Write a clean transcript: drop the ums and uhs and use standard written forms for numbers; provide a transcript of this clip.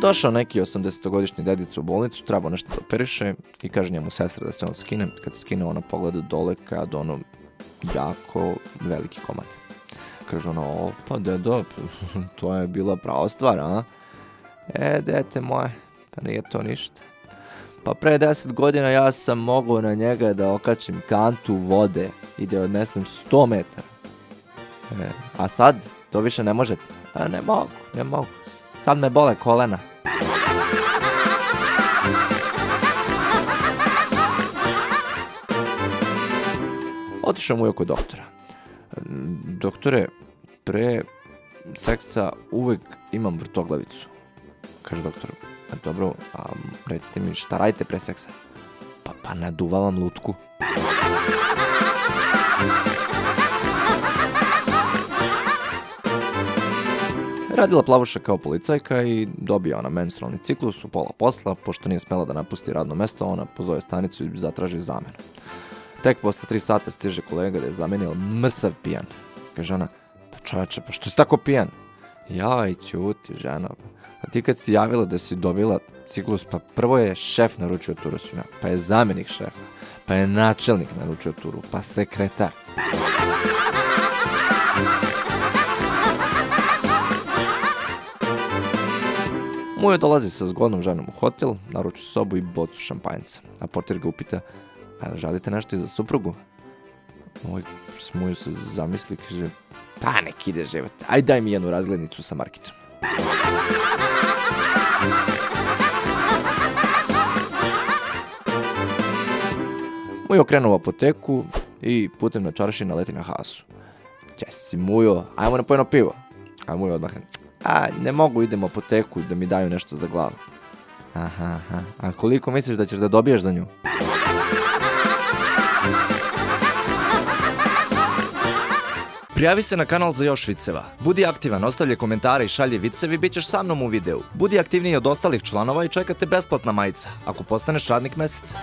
Došao neki 80-godišnji dedica u bolnicu, trebao nešto da operiše i kaže njemu sestra da se on skine. Kad se skine, ona pogleda dole kad ono jako veliki komad. Kaže ona, opa dedo, to je bila prava stvar, a? Dete moje, pa nije to ništa. Pa pre 10 godina ja sam mogao na njega da okačim kantu vode i da odnesem 100 metara. A sad to više ne možete? Ne mogu. Sad me bole kolena. Otišao mu je kod doktora. Doktore, pre seksa uvek imam vrtoglavicu. Kaže doktor, dobro, a recite mi šta radite pre seksa? Pa naduvavam lutku. Radila Plavuša kao policajka i dobija ona menstrualni ciklus u pola posla, pošto nije smela da napusti radno mesto, ona pozove stanicu i zatraži zamenu. Tek posle 3 sata stiže kolega da je zamenila mrtav pijan. Kaže ona, pa čoveče, pa što si tako pijan? Jaj, ćuti, žena, pa ti kad si javila da si dobila ciklus, pa prvo je šef naručio turu svima, pa je zamenik šefa, pa je načelnik naručio turu, pa sekretar. Mujo dolazi sa zgodnom ženom u hotel, naruči sobu i bocu šampanjca, a portir ga upita, a želite nešto i za suprugu? Mujo se zamisli, kaže, pa nek ide život, aj daj mi jednu razglednicu sa markicom. Mujo krenuo u apoteku i putem na čarši naleti na Hasu. Česi, Mujo, ajmo na pojeno pivo. A Mujo odmah, ne mogu, idem u apoteku da mi daju nešto za glavu. Aha, a koliko misliš da ćeš da dobiješ za nju? Prijavi se na kanal za još viceva. Budi aktivan, ostavljaj komentare i šalje vicevi, bit ćeš sa mnom u videu. Budi aktivniji od ostalih članova i čeka te besplatna majica, ako postaneš radnik meseca.